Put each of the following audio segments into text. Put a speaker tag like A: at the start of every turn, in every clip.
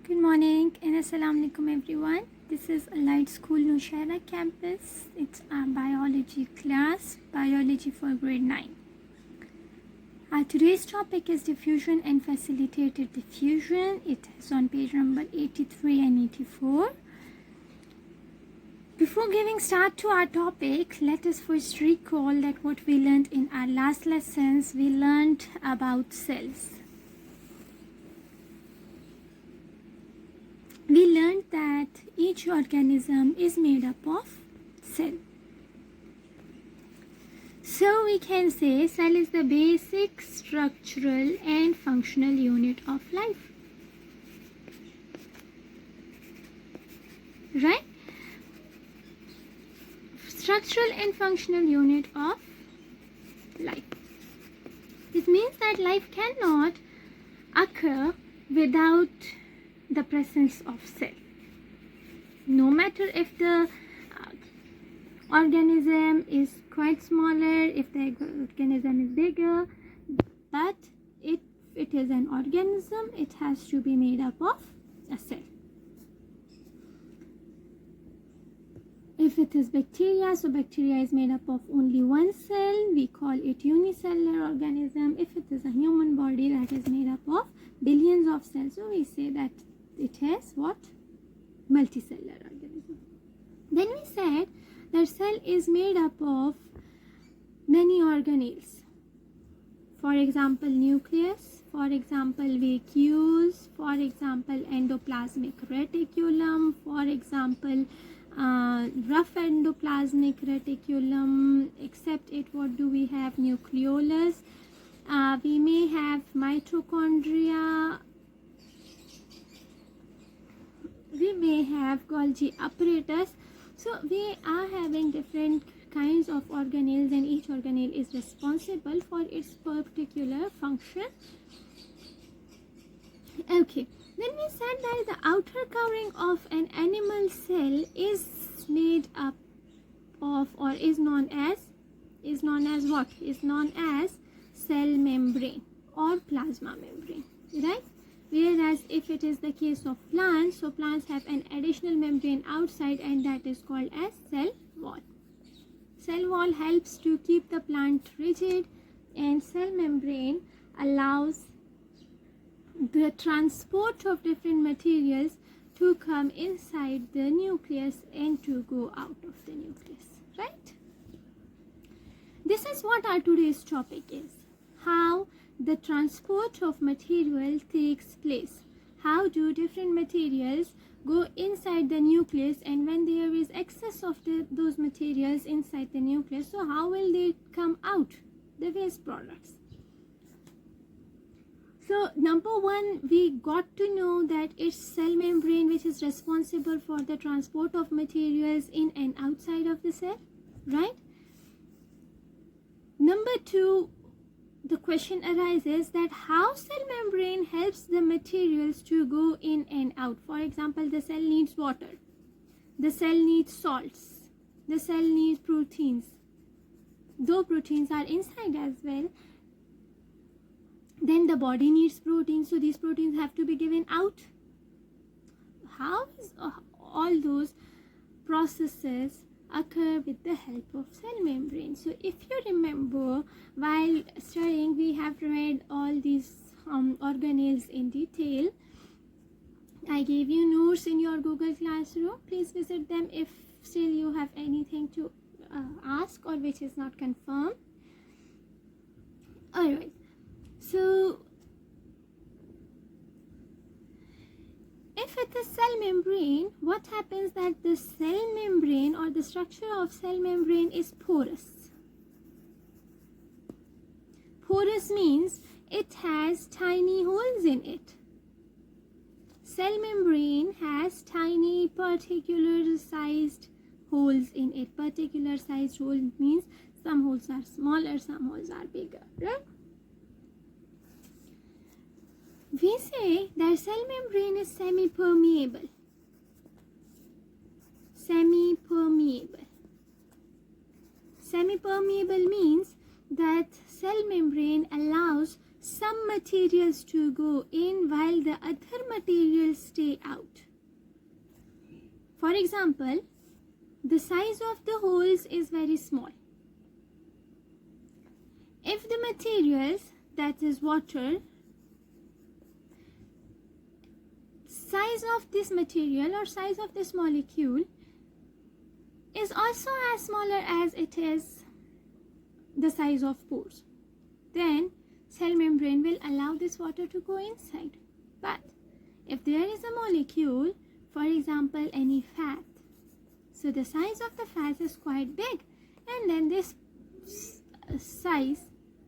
A: Good morning and Assalamu alaikum everyone. This is Allied School Nushaira campus. It's our biology class, biology for grade 9. Today's topic is diffusion and facilitated diffusion. It is on page number 83 and 84. Before giving start to our topic, let us first recall that what we learned in our last lessons. We learned about cells. We learned that each organism is made up of cell. So we can say cell is the basic structural and functional unit of life. Right? Structural and functional unit of life. This means that life cannot occur without the presence of cell. No matter if the organism is quite smaller, if the organism is bigger, but if it is an organism, it has to be made up of a cell. If it is bacteria, so bacteria is made up of only one cell, we call it unicellular organism. If it is a human body, that is made up of billions of cells, so we say that it has what? Multicellular organism. Then we said that cell is made up of many organelles. For example, nucleus, for example, vacuoles, for example, endoplasmic reticulum, for example, rough endoplasmic reticulum. Except it, what do we have? Nucleolus. We may have mitochondria. We may have Golgi apparatus. So we are having different kinds of organelles, and each organelle is responsible for its particular function. Okay, then we said that the outer covering of an animal cell is made up of, or is known as what? Is known as cell membrane or plasma membrane, right? Whereas if it is the case of plants, so plants have an additional membrane outside, and that is called as cell wall. Cell wall helps to keep the plant rigid, and cell membrane allows the transport of different materials to come inside the nucleus and to go out of the nucleus, right? This is what our today's topic is. How the transport of material takes place. How do different materials go inside the nucleus, and when there is excess of those materials inside the nucleus, so how will they come out? The waste products. So number one, we got to know that it's cell membrane which is responsible for the transport of materials in and outside of the cell, right? Number two, the question arises that how cell membrane helps the materials to go in and out. For example, the cell needs water, the cell needs salts, the cell needs proteins. Though proteins are inside as well, then the body needs proteins, so these proteins have to be given out. How is all those processes occur with the help of cell membrane? So if you remember, while studying, we have read all these organelles in detail. I gave you notes in your Google Classroom. Please visit them if still you have anything to ask or which is not confirmed. Alright, so if it is cell membrane, what happens that the cell membrane or the structure of cell membrane is porous. Porous means it has tiny holes in it. Cell membrane has tiny particular sized holes in it. Particular sized hole means some holes are smaller, some holes are bigger, right? We say that cell membrane is semi-permeable. Semi-permeable. Semi-permeable means that cell membrane allows some materials to go in while the other materials stay out. For example, the size of the holes is very small. If the materials, that is water, size of this material or size of this molecule is also as smaller as it is the size of pores, then cell membrane will allow this water to go inside. But if there is a molecule, for example any fat, so the size of the fat is quite big, and then this size,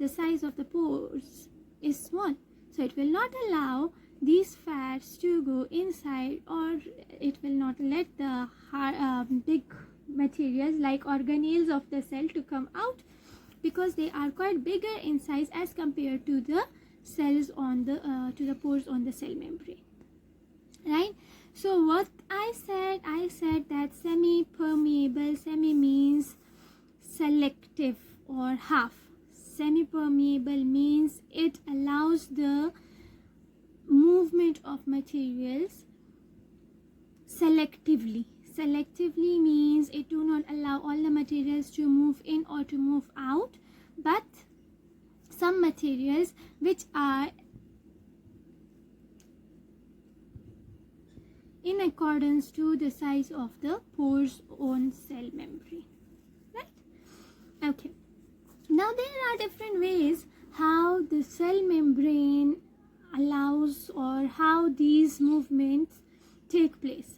A: the size of the pores is small, so it will not allow these fats to go inside, or it will not let the big materials like organelles of the cell to come out, because they are quite bigger in size as compared to the cells on the to the pores on the cell membrane, right? So what I said that semi-permeable, semi means selective or half. Semi-permeable means it allows the movement of materials selectively. Selectively means it do not allow all the materials to move in or to move out, but some materials which are in accordance to the size of the pores on cell membrane, right? Okay, now there are different ways how the cell membrane allows or how these movements take place.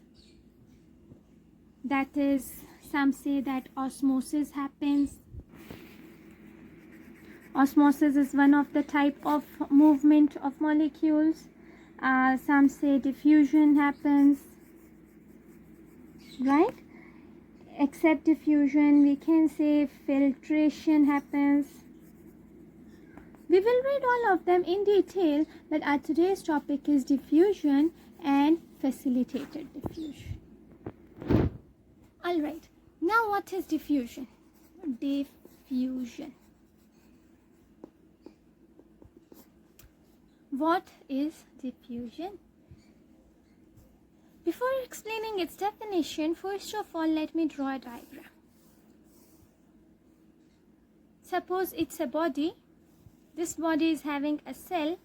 A: That is, some say that osmosis happens. Osmosis is one of the type of movement of molecules. Some say diffusion happens, right? Except diffusion, we can say filtration happens. We will read all of them in detail, but our today's topic is diffusion and facilitated diffusion. Alright, now what is diffusion? Diffusion. What is diffusion? Before explaining its definition, first of all, let me draw a diagram. Suppose it's a body. This body is having a cell.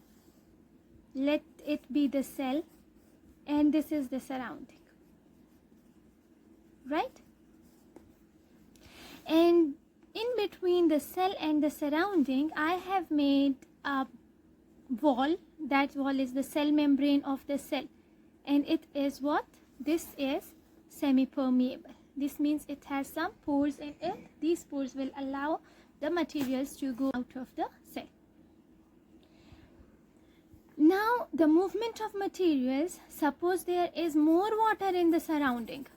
A: Let it be the cell, and this is the surrounding, right? And in between the cell and the surrounding, I have made a wall. That wall is the cell membrane of the cell, and it is what? This is semi-permeable. This means it has some pores in it. These pores will allow the materials to go out of the cell. Now the movement of materials, suppose there is more water in the surrounding.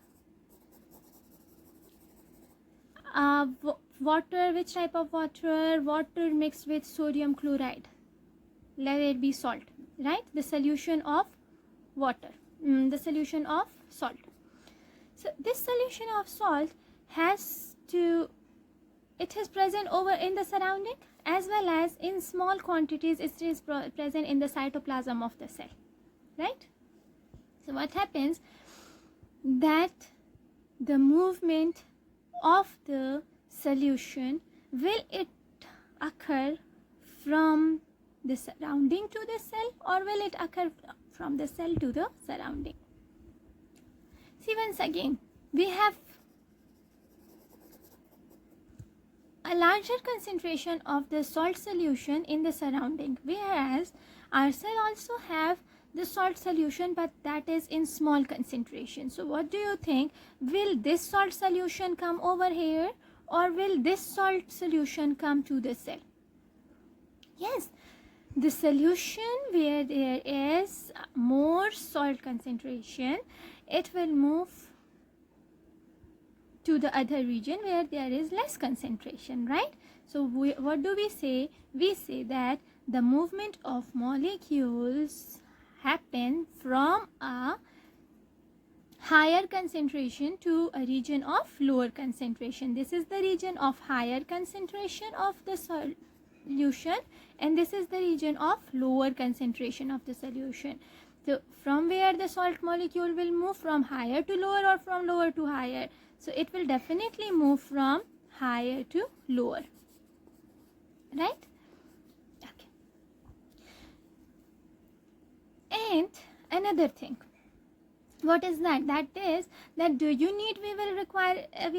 A: Water, which type of water? Water mixed with sodium chloride. Let it be salt, right? The solution of water, the solution of salt. So this solution of salt it is present over in the surrounding, as well as in small quantities it is present in the cytoplasm of the cell, right? So what happens, that the movement of the solution, will it occur from the surrounding to the cell, or will it occur from the cell to the surrounding? See, once again, we have a larger concentration of the salt solution in the surrounding, whereas our cell also have the salt solution, but that is in small concentration. So what do you think? Will this salt solution come over here, or will this salt solution come to the cell? Yes, the solution where there is more salt concentration, it will move to the other region where there is less concentration, right? So what do we say? We say that the movement of molecules happen from a higher concentration to a region of lower concentration. This is the region of higher concentration of the solution, and this is the region of lower concentration of the solution. So from where the salt molecule will move, from higher to lower or from lower to higher? So it will definitely move from higher to lower, right? Okay. And another thing, what is that? That is that we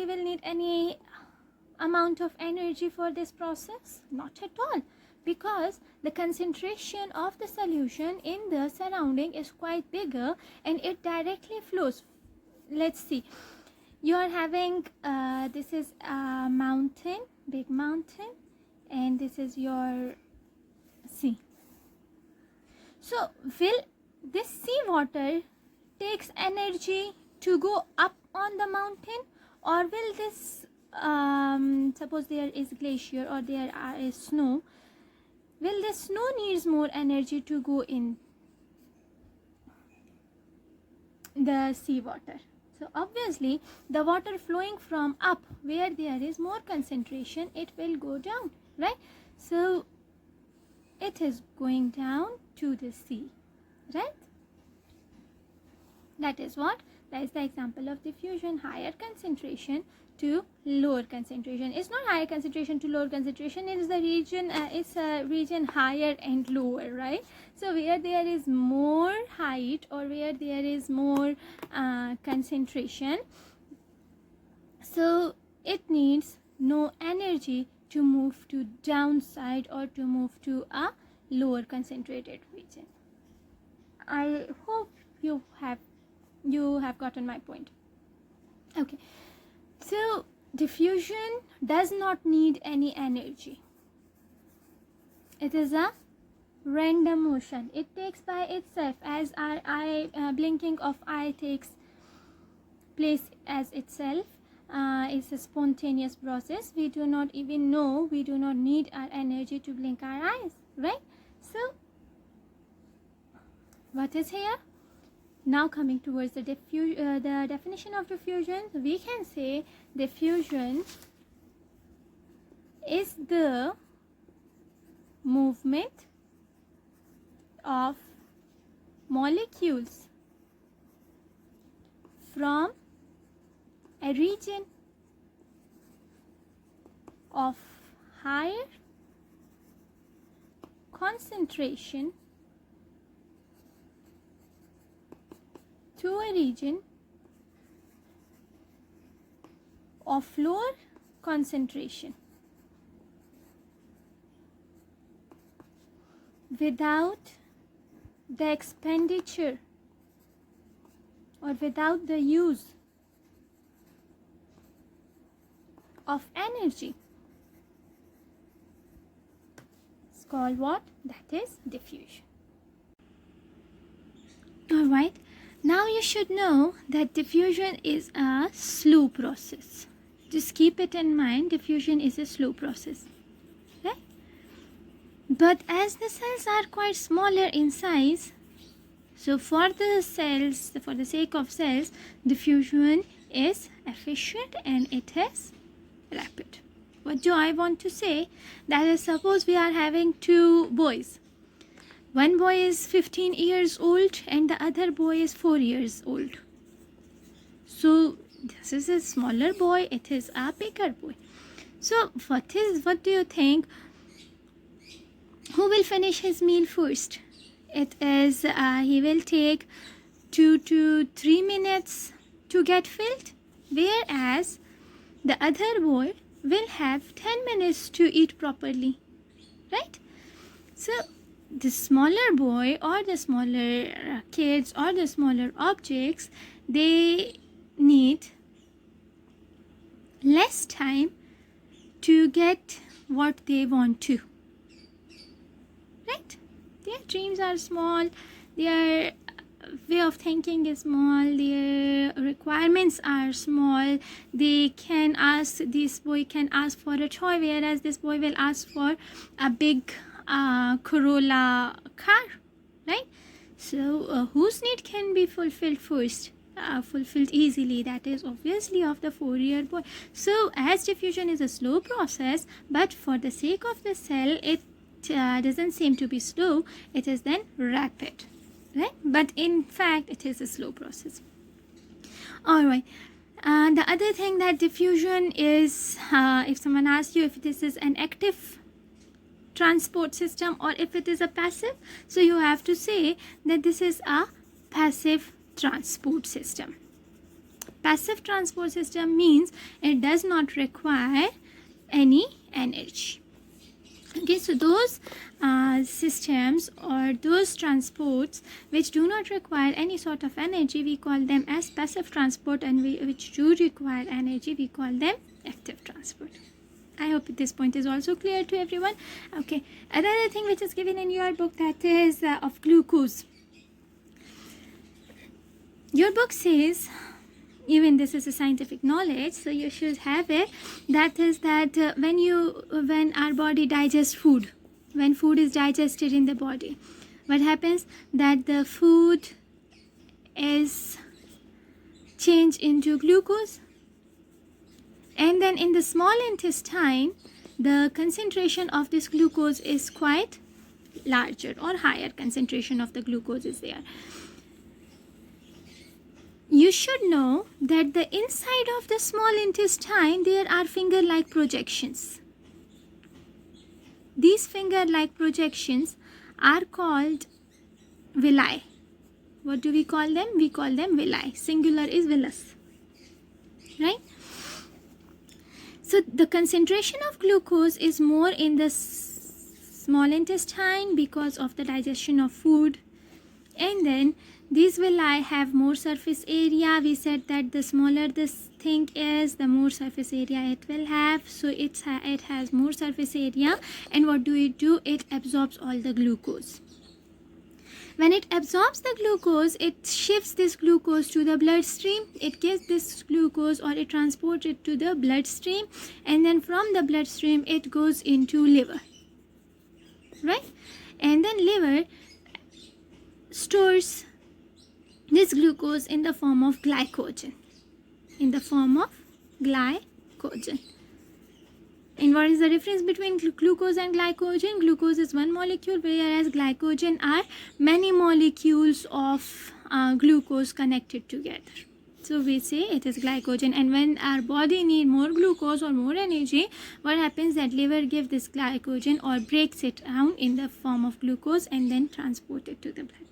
A: will need any amount of energy for this process? Not at all, because the concentration of the solution in the surrounding is quite bigger and it directly flows. Let's see, you are having this is a mountain, big mountain, and this is your sea. So will this sea-water takes energy to go up on the mountain, or will this suppose there is glacier or there is snow, will the snow needs more energy to go in the seawater? So obviously the water flowing from up where there is more concentration, it will go down, right? So it is going down to the sea, right? That is what? That is the example of diffusion, higher concentration to lower concentration. It's not higher concentration to lower concentration, it is the region, it's a region higher and lower, right? So where there is more height or where there is more concentration, so it needs no energy to move to downside or to move to a lower concentrated region. I hope you have gotten my point. Okay, so diffusion does not need any energy. It is a random motion. It takes by itself, as our eye blinking of eye takes place as itself. It's a spontaneous process. We do not even know, we do not need our energy to blink our eyes, right? So what is here? Now coming towards the definition of diffusion, we can say diffusion is the movement of molecules from a region of higher concentration to a region of lower concentration without the expenditure or without the use of energy. It's called what? That is diffusion. Alright, now you should know that diffusion is a slow process. Just keep it in mind, diffusion is a slow process. Right? But as the cells are quite smaller in size, so for the sake of cells, diffusion is efficient and it is rapid. What do I want to say? That is, suppose we are having two boys. One boy is 15 years old and the other boy is 4 years old. So this is a smaller boy, it is a bigger boy. So what do you think? Who will finish his meal first? It is he will take 2 to 3 minutes to get filled, whereas the other boy will have 10 minutes to eat properly, right? So the smaller boy or the smaller kids or the smaller objects, they need less time to get what they want to, right? Their dreams are small, their way of thinking is small, their requirements are small. This boy can ask for a toy, whereas this boy will ask for a big Corolla car, right? So whose need can be fulfilled first? fulfilled easily. That is obviously of the Fourier boy. So as diffusion is a slow process, but for the sake of the cell, it doesn't seem to be slow. It is then rapid, right? But in fact, it is a slow process. All right. The other thing that diffusion is, if someone asks you if this is an active transport system or if it is a passive, so you have to say that this is a passive transport system. Passive transport system means it does not require any energy. Okay, so those systems or those transports which do not require any sort of energy, we call them as passive transport, and which do require energy, we call them active transport. I hope this point is also clear to everyone. Okay, another thing which is given in your book, that is of glucose. Your book says, even this is a scientific knowledge, so you should have it, that is that when our body digests food, when food is digested in the body, what happens, that the food is changed into glucose, and then in the small intestine the concentration of this glucose is quite larger, or higher concentration of the glucose is there. You should know that the inside of the small intestine there are finger-like projections. These finger-like projections are called villi. What do we call them? We call them villi. Singular is villus, right? So the concentration of glucose is more in the small intestine because of the digestion of food, and then these villi have more surface area. We said that the smaller this thing is, the more surface area it will have. So it has more surface area, and what do? It absorbs all the glucose. When it absorbs the glucose, it shifts this glucose to the bloodstream. It gives this glucose, or it transports it to the bloodstream, and then from the bloodstream it goes into liver, right? And then liver stores this glucose in the form of glycogen. In the form of glycogen. And what is the difference between glucose and glycogen? Glucose is one molecule, whereas glycogen are many molecules of glucose connected together. So we say it is glycogen. And when our body need more glucose or more energy, what happens, that liver gives this glycogen or breaks it down in the form of glucose and then transport it to the blood.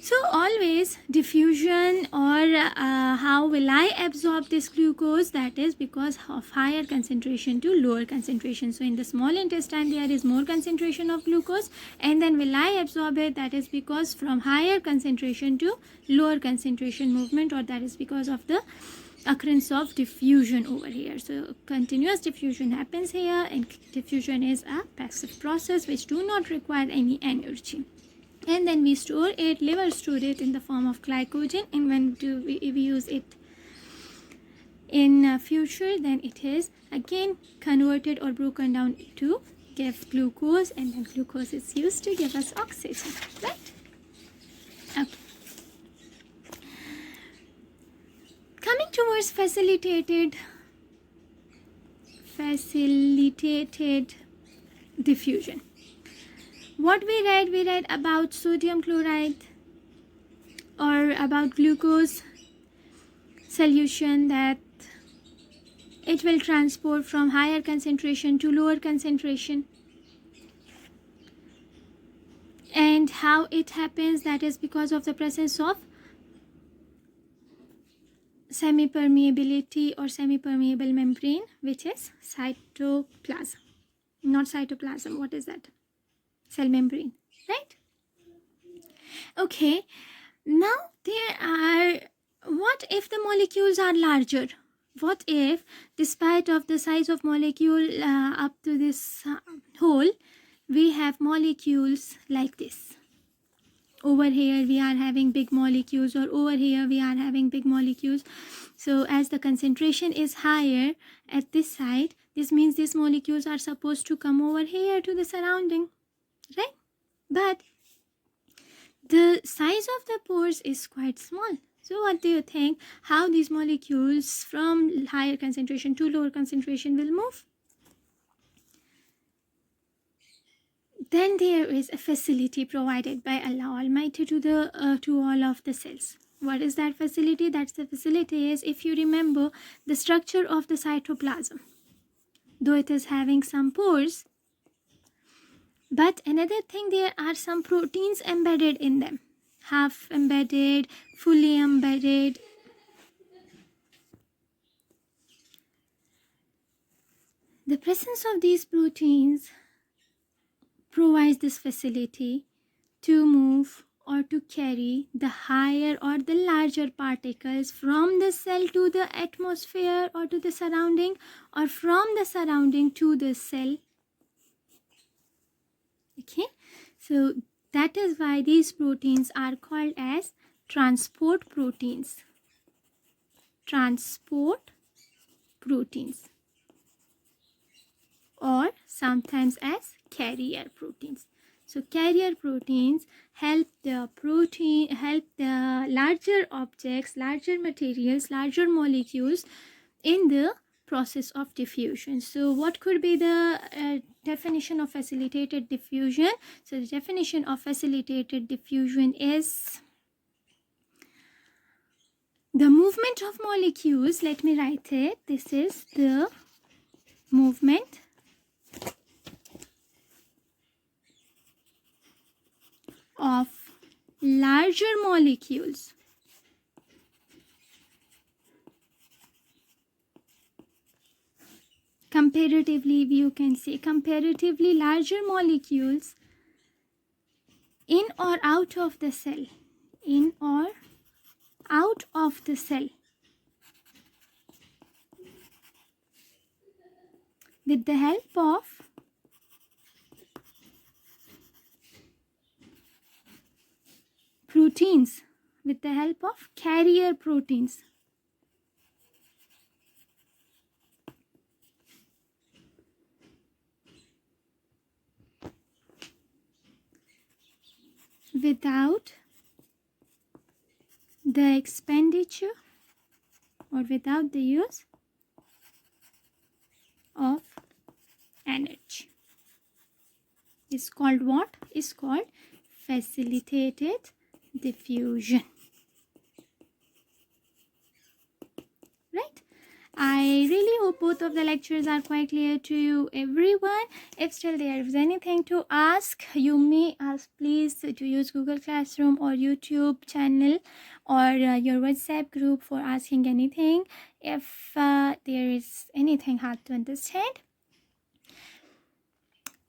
A: So always diffusion, or how will I absorb this glucose, that is because of higher concentration to lower concentration. So in the small intestine there is more concentration of glucose, and then will I absorb it, that is because from higher concentration to lower concentration movement, or that is because of the occurrence of diffusion over here. So continuous diffusion happens here, and diffusion is a passive process which do not require any energy. And then we store it, liver store it in the form of glycogen, and when do we use it in future, then it is again converted or broken down to give glucose, and then glucose is used to give us oxygen, right? Okay. Coming towards facilitated diffusion. What we read about sodium chloride or about glucose solution, that it will transport from higher concentration to lower concentration. And how it happens, that is because of the presence of semi-permeability or semi-permeable membrane, which is cytoplasm. Not cytoplasm, what is that? Cell membrane, right? Okay, now there are, what if the molecules are larger? What if, despite of the size of molecule up to this hole, we have molecules like this? Over here we are having big molecules, or over here we are having big molecules. So as the concentration is higher at this side, this means these molecules are supposed to come over here to the surrounding, right? But the size of the pores is quite small. So what do you think? How these molecules from higher concentration to lower concentration will move? Then there is a facility provided by Allah Almighty to all of the cells. What is that facility? That's the facility is, if you remember, the structure of the cytoplasm. Though it is having some pores, but another thing, there are some proteins embedded in them. Half embedded, fully embedded. The presence of these proteins provides this facility to move or to carry the higher or the larger particles from the cell to the atmosphere or to the surrounding, or from the surrounding to the cell. Okay, so that is why these proteins are called as transport proteins. Transport proteins, or sometimes as carrier proteins. So carrier proteins help the larger objects, larger materials, larger molecules in the process of diffusion. So what could be the definition of facilitated diffusion? So the definition of facilitated diffusion is the movement of molecules. Let me write it. This is the movement of larger molecules comparatively, you can say comparatively larger molecules in or out of the cell, in or out of the cell, with the help of proteins, with the help of carrier proteins. Without the expenditure or without the use of energy. Is called what? Is called facilitated diffusion. Right? I really hope both of the lectures are quite clear to you, everyone. If still there is anything to ask, you may ask please to use Google Classroom or YouTube channel or your WhatsApp group for asking anything. If there is anything hard to understand,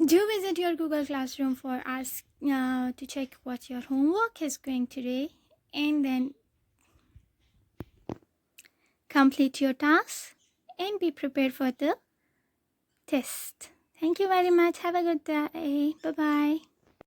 A: do visit your Google Classroom for to check what your homework is going today, and then complete your tasks and be prepared for the test. Thank you very much. Have a good day. Bye-bye.